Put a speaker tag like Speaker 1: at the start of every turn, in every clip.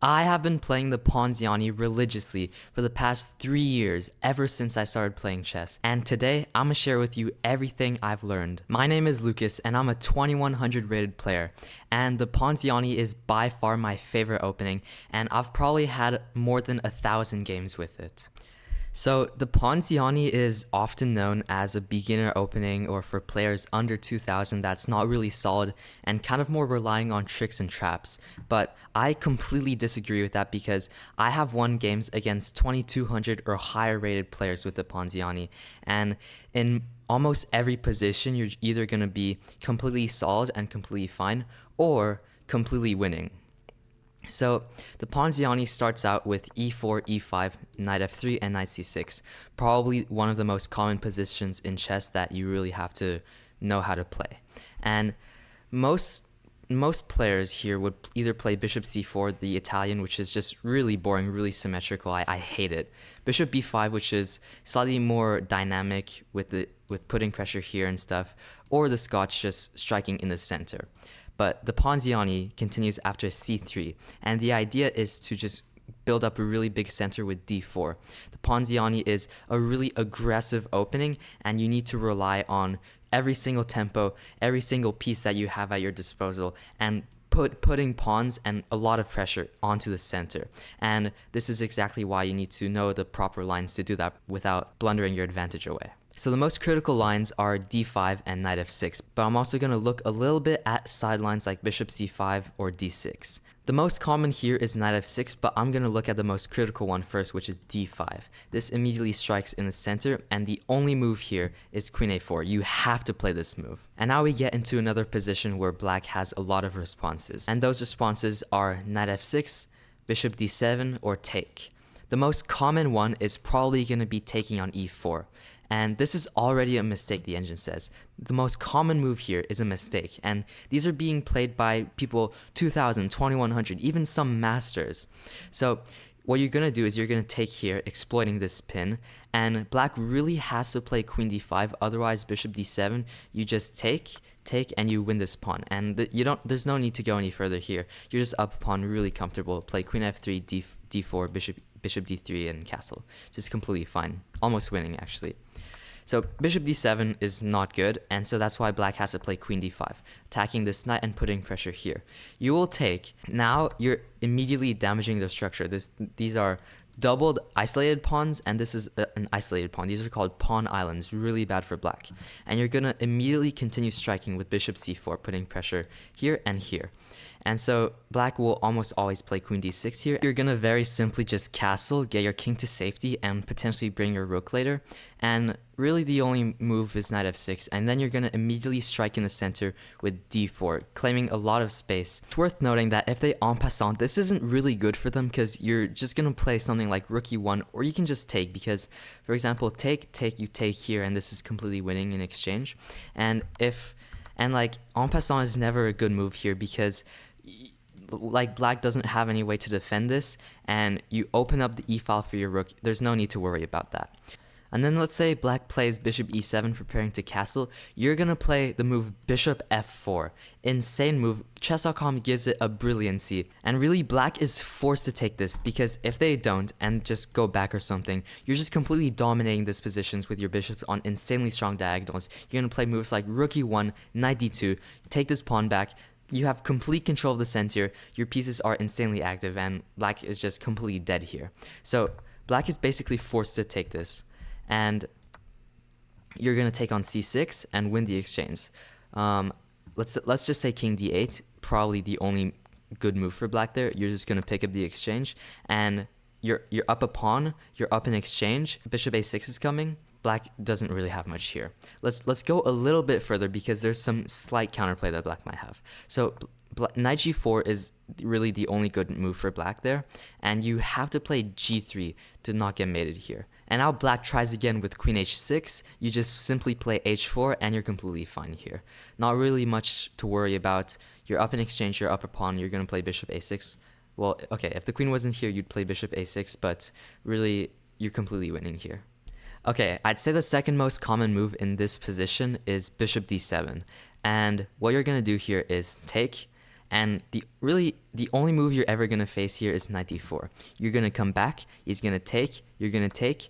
Speaker 1: I have been playing the Ponziani religiously for the past 3 years, ever since I started playing chess, and today I'm gonna share with you everything I've learned. My name is Lucas and I'm a 2100 rated player, and the Ponziani is by far my favorite opening, and I've probably had more than 1,000 games with it. So the Ponziani is often known as a beginner opening, or for players under 2000 that's not really solid and kind of more relying on tricks and traps. But I completely disagree with that because I have won games against 2200 or higher rated players with the Ponziani, and in almost every position you're either going to be completely solid and completely fine or completely winning. So the Ponziani starts out with e4, e5, knight f3, and knight c6. Probably one of the most common positions in chess that you really have to know how to play. And most players here would either play bishop c4, the Italian, which is just really boring, really symmetrical. I hate it. Bishop b5, which is slightly more dynamic with putting pressure here and stuff, or the Scotch just striking in the center. But the Ponziani continues after c3, and the idea is to just build up a really big center with d4. The Ponziani is a really aggressive opening, and you need to rely on every single tempo, every single piece that you have at your disposal, and putting pawns and a lot of pressure onto the center. And this is exactly why you need to know the proper lines to do that without blundering your advantage away. So the most critical lines are d5 and knight f6, but I'm also going to look a little bit at side lines like bishop c5 or d6. The most common here is knight f6, but I'm going to look at the most critical one first, which is d5. This immediately strikes in the center, and the only move here is queen a4. You have to play this move. And now we get into another position where black has a lot of responses, and those responses are knight f6, bishop d7, or take. The most common one is probably going to be taking on e4. And this is already a mistake, the engine says. The most common move here is a mistake, and these are being played by people 2000, 2100, even some masters. So what you're going to do is you're going to take here, exploiting this pin, and black really has to play queen d5, otherwise bishop d7, you just take, and you win this pawn. And there's no need to go any further here. You're just up a pawn, really comfortable. Play queen f3, d4, bishop d3, and castle. Just completely fine. Almost winning, actually. So bishop d7 is not good, and so that's why black has to play queen d5, attacking this knight and putting pressure here. You will take. Now you're immediately damaging the structure. These are doubled isolated pawns, and this is an isolated pawn. These are called pawn islands, really bad for black. And you're going to immediately continue striking with bishop c4, putting pressure here and here. And so black will almost always play queen d6 here. You're going to very simply just castle, get your king to safety, and potentially bring your rook later. And really the only move is knight f6, and then you're going to immediately strike in the center with d4, claiming a lot of space. It's worth noting that if they en passant, this isn't really good for them because you're just going to play something like rook e1, or you can just take because, for example, take, you take here, and this is completely winning in exchange. And like en passant is never a good move here because like black doesn't have any way to defend this, and you open up the e file for your rook. There's no need to worry about that. And then let's say black plays bishop e7, preparing to castle. You're gonna play the move bishop f4. Insane move. Chess.com gives it a brilliancy, and really black is forced to take this because if they don't and just go back or something, you're just completely dominating these positions with your bishops on insanely strong diagonals. You're gonna play moves like rook e1, knight d2, take this pawn back. You have complete control of the center, your pieces are insanely active, and black is just completely dead here. So black is basically forced to take this, and you're going to take on c6 and win the exchange. Let's just say king d8, probably the only good move for black there. You're just going to pick up the exchange, and you're up a pawn, you're up in exchange, bishop a6 is coming. Black doesn't really have much here. Let's go a little bit further because there's some slight counterplay that black might have. So knight g4 is really the only good move for black there, and you have to play g3 to not get mated here. And now black tries again with queen h6. You just simply play h4 and you're completely fine here. Not really much to worry about. You're up in exchange, you're up a pawn, you're going to play bishop a6. Well, okay, if the queen wasn't here, you'd play bishop a6, but really you're completely winning here. Okay, I'd say the second most common move in this position is bishop d7. And what you're going to do here is take, And the only move you're ever gonna face here is knight d4. You're gonna come back, he's gonna take, you're gonna take,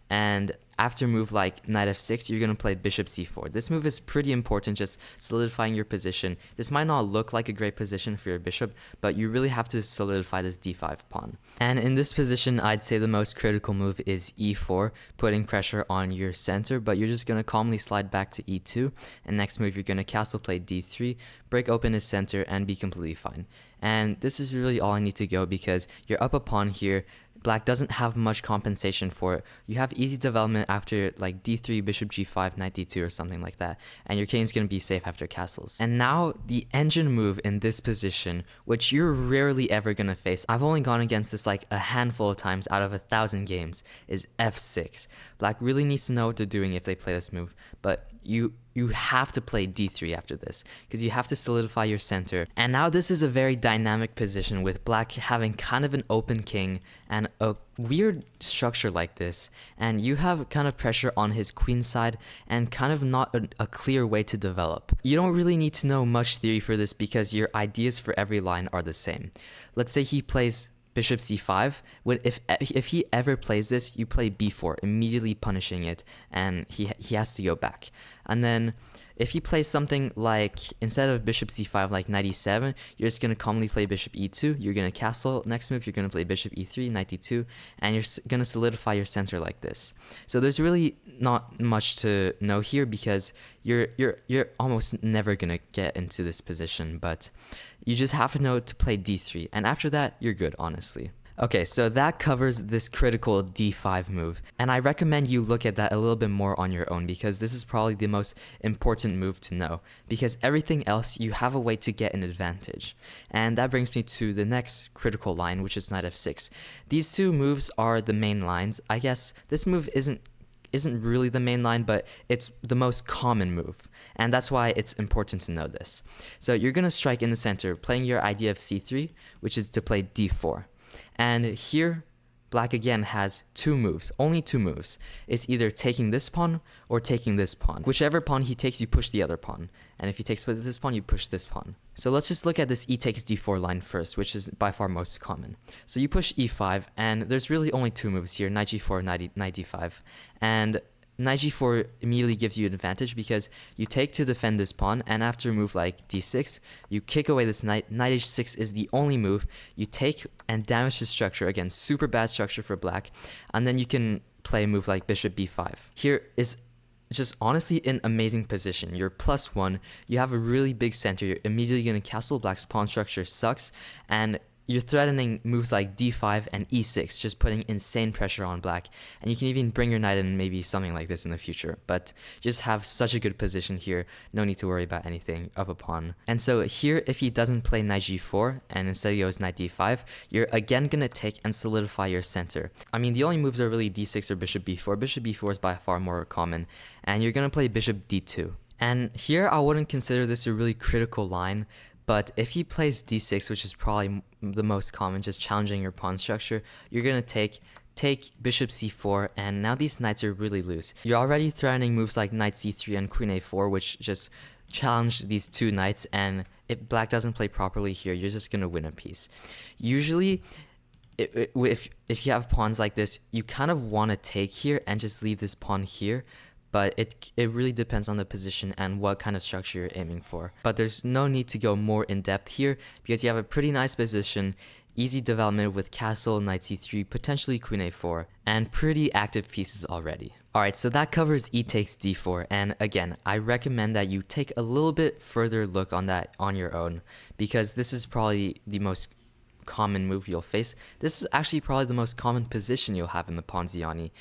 Speaker 1: and after move like knight f6, you're going to play bishop c4. This move is pretty important, just solidifying your position. This might not look like a great position for your bishop, but you really have to solidify this d5 pawn. And in this position, I'd say the most critical move is e4, putting pressure on your center, but you're just going to calmly slide back to e2. And next move, you're going to castle play d3, break open his center, and be completely fine. And this is really all I need to go because you're up a pawn here. Black doesn't have much compensation for it. You have easy development after like d3, bishop g5, knight d2 or something like that, and your king's going to be safe after castles. And now the engine move in this position, which you're rarely ever going to face, I've only gone against this like a handful of times out of 1,000 games, is f6. Black really needs to know what they're doing if they play this move, but you have to play d3 after this because you have to solidify your center. And now this is a very dynamic position with black having kind of an open king and a weird structure like this, and you have kind of pressure on his queen side and kind of not a clear way to develop. You don't really need to know much theory for this because your ideas for every line are the same. Let's say he plays bishop c5. If he ever plays this, you play b4, immediately punishing it, and he has to go back. And then if he plays something like, instead of bishop c5, like knight e7, you're just going to calmly play bishop e2, you're going to castle. Next move, you're going to play bishop e3, knight d2, and you're going to solidify your center like this. So there's really not much to know here because you're almost never going to get into this position, but you just have to know to play d3, and after that, you're good, honestly. Okay, so that covers this critical d5 move, and I recommend you look at that a little bit more on your own because this is probably the most important move to know, because everything else you have a way to get an advantage. And that brings me to the next critical line, which is knight f6. These two moves are the main lines. I guess this move isn't really the main line, but it's the most common move, and that's why it's important to know this. So you're going to strike in the center, playing your idea of c3, which is to play d4. And here, black again has two moves, only two moves. It's either taking this pawn or taking this pawn. Whichever pawn he takes, you push the other pawn. And if he takes this pawn, you push this pawn. So let's just look at this e takes d4 line first, which is by far most common. So you push e5, and there's really only two moves here, knight g4, knight d5. And knight g4 immediately gives you an advantage because you take to defend this pawn, and after a move like d6, you kick away this knight. Knight h6 is the only move. You take and damage the structure. Again, super bad structure for black. And then you can play a move like bishop b5. Here is just honestly an amazing position. You're +1, you have a really big center, you're immediately going to castle. Black's pawn structure sucks, and you're threatening moves like d5 and e6, just putting insane pressure on black. And you can even bring your knight in maybe something like this in the future. But just have such a good position here. No need to worry about anything up a pawn. And so here, if he doesn't play knight g4 and instead he goes knight d5, you're again going to take and solidify your center. I mean, the only moves are really d6 or bishop b4. Bishop b4 is by far more common. And you're going to play bishop d2. And here, I wouldn't consider this a really critical line. But if he plays d6, which is probably the most common, just challenging your pawn structure, you're going to take bishop c4, and now these knights are really loose. You're already threatening moves like knight c3 and queen a4, which just challenge these two knights, and if black doesn't play properly here, you're just going to win a piece. Usually, if you have pawns like this, you kind of want to take here and just leave this pawn here. But it really depends on the position and what kind of structure you're aiming for. But there's no need to go more in depth here because you have a pretty nice position, easy development with castle, knight c3, potentially queen a4, and pretty active pieces already. Alright, so that covers e takes d4, and again, I recommend that you take a little bit further look on that on your own because this is probably the most common move you'll face. This is actually probably the most common position you'll have in the Ponziani,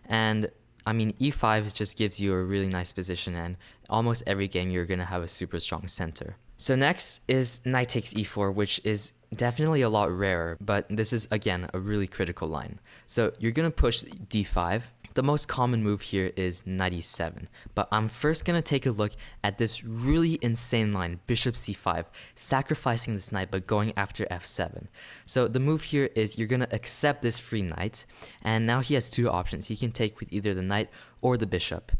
Speaker 1: and I mean, e5 just gives you a really nice position, and almost every game you're going to have a super strong center. So next is knight takes e4, which is definitely a lot rarer, but this is, again, a really critical line. So you're going to push d5, The most common move here is knight e7, but I'm first going to take a look at this really insane line, bishop c5, sacrificing this knight but going after f7. So the move here is you're going to accept this free knight, and now he has two options. He can take with either the knight or the bishop.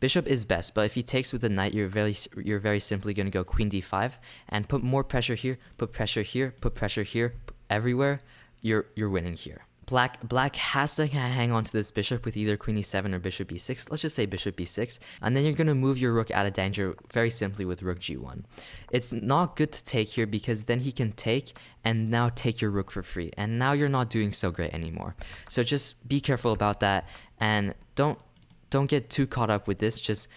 Speaker 1: Bishop is best, but if he takes with the knight, you're very simply going to go queen d5 and put more pressure here, put pressure here, put pressure here, everywhere. You're winning here. Black has to hang on to this bishop with either queen e7 or bishop e6. Let's just say bishop e6, and then you're going to move your rook out of danger very simply with rook g1. It's not good to take here because then he can take and now take your rook for free, and now you're not doing so great anymore. So just be careful about that, and don't get too caught up with this. Just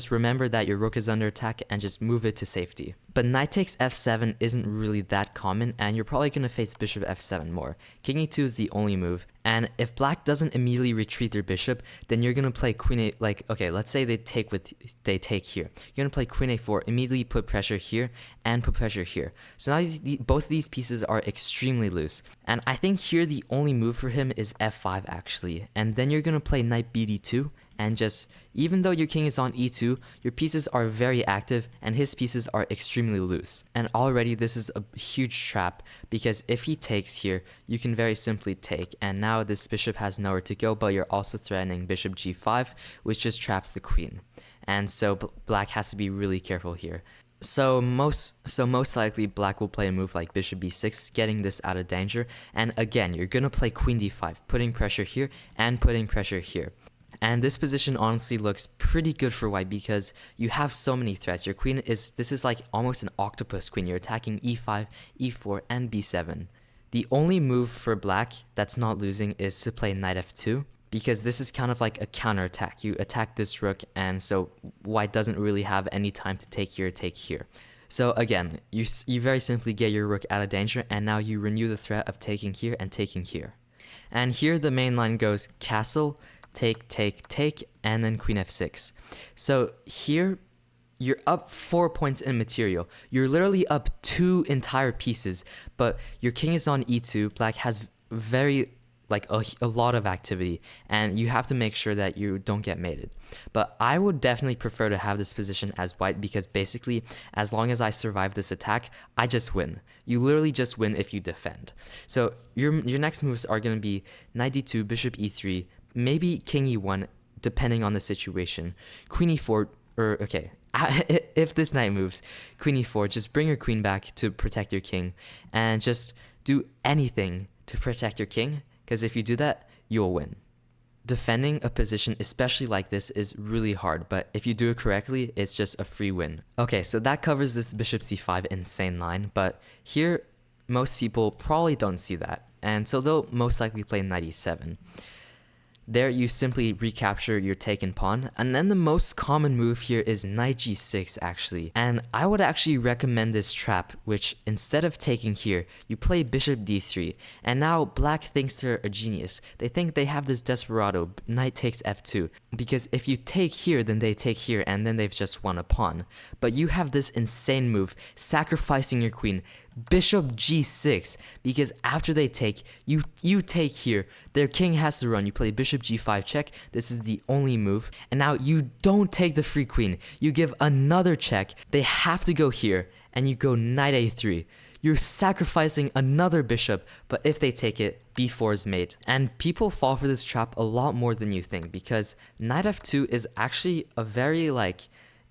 Speaker 1: remember that your rook is under attack and just move it to safety. But knight takes f7 isn't really that common, and you're probably going to face bishop f7 more. King e2 is the only move, and if black doesn't immediately retreat their bishop, then you're going to play queen a, like, okay, let's say they take here. You're going to play queen a4, immediately put pressure here and put pressure here. So now both of these pieces are extremely loose, and I think here the only move for him is f5 actually, and then you're going to play knight bd2, and just, even though your king is on e2, your pieces are very active and his pieces are extremely loose. And already this is a huge trap, because if he takes here, you can very simply take, and now this bishop has nowhere to go, but you're also threatening bishop g5, which just traps the queen. And so black has to be really careful here. So most likely black will play a move like bishop b6, getting this out of danger, and again, you're gonna play queen d5, putting pressure here and putting pressure here. And this position honestly looks pretty good for white because you have so many threats. Your queen this is like almost an octopus queen. You're attacking e5, e4, and b7. The only move for black that's not losing is to play knight f2, because this is kind of like a counterattack. You attack this rook, and so white doesn't really have any time to take here, take here. So again, you very simply get your rook out of danger, and now you renew the threat of taking here and taking here. And here the main line goes castle, take, take, take, and then queen f6. So here, you're up 4 points in material. You're literally up 2 entire pieces, but your king is on e2. Black has a lot of activity, and you have to make sure that you don't get mated. But I would definitely prefer to have this position as white, because basically, as long as I survive this attack, I just win. You literally just win if you defend. So your next moves are going to be knight d2, bishop e3, maybe king e1, depending on the situation. Queen e4, or okay, if this knight moves, queen e4, just bring your queen back to protect your king, and just do anything to protect your king, because if you do that, you'll win. Defending a position, especially like this, is really hard, but if you do it correctly, it's just a free win. Okay, so that covers this bishop c5 insane line, but here, most people probably don't see that, and so they'll most likely play knight e7. There you simply recapture your taken pawn, and then the most common move here is knight g6 actually. And I would actually recommend this trap, which instead of taking here, you play bishop d3, and now black thinks they're a genius. They think they have this desperado, knight takes f2, because if you take here, then they take here, and then they've just won a pawn. But you have this insane move, sacrificing your queen, bishop g6, because after they take, you take here, their king has to run. You play bishop g5 check, this is the only move, and now you don't take the free queen, you give another check, they have to go here, and you go knight a3. You're sacrificing another bishop, but if they take it, b4 is mate. And people fall for this trap a lot more than you think, because knight f2 is actually a very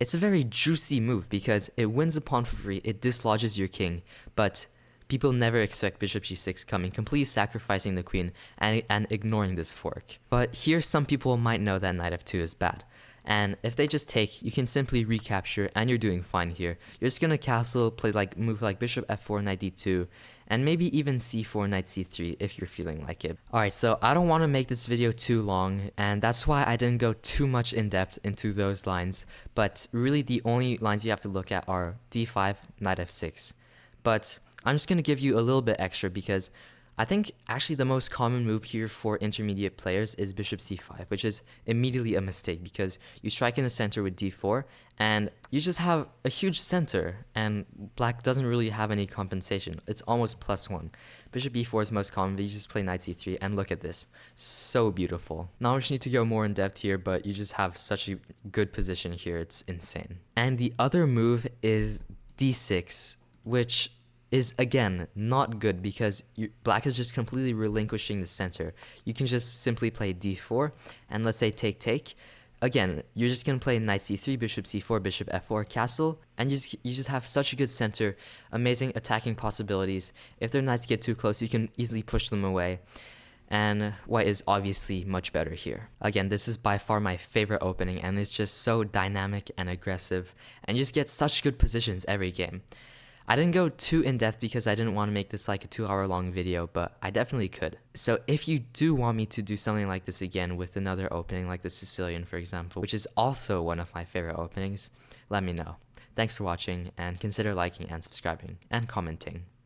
Speaker 1: it's a very juicy move, because it wins a pawn for free, it dislodges your king, but people never expect bishop g6 coming, completely sacrificing the queen and ignoring this fork. But here some people might know that knight f2 is bad, and if they just take, you can simply recapture and you're doing fine here. You're just gonna castle, play move like bishop f4, knight d2, and maybe even c4, knight c3 if you're feeling like it. Alright, so I don't want to make this video too long, and that's why I didn't go too much in depth into those lines, but really the only lines you have to look at are d5, knight f6. But I'm just going to give you a little bit extra, because I think actually the most common move here for intermediate players is bishop c5, which is immediately a mistake because you strike in the center with d4 and you just have a huge center and black doesn't really have any compensation. It's almost +1. Bishop b4 is most common, but you just play knight c3 and look at this. So beautiful. Now I just need to go more in depth here, but you just have such a good position here. It's insane. And the other move is d6, which is again not good because black is just completely relinquishing the center. You can just simply play d4 and let's say take. Again, you're just gonna play knight c3, bishop c4, bishop f4, castle, and you just have such a good center, amazing attacking possibilities. If their knights get too close, you can easily push them away. And white is obviously much better here. Again, this is by far my favorite opening, and it's just so dynamic and aggressive, and you just get such good positions every game. I didn't go too in-depth because I didn't want to make this like a 2-hour long video, but I definitely could. So if you do want me to do something like this again with another opening like the Sicilian, for example, which is also one of my favorite openings, let me know. Thanks for watching, and consider liking and subscribing and commenting.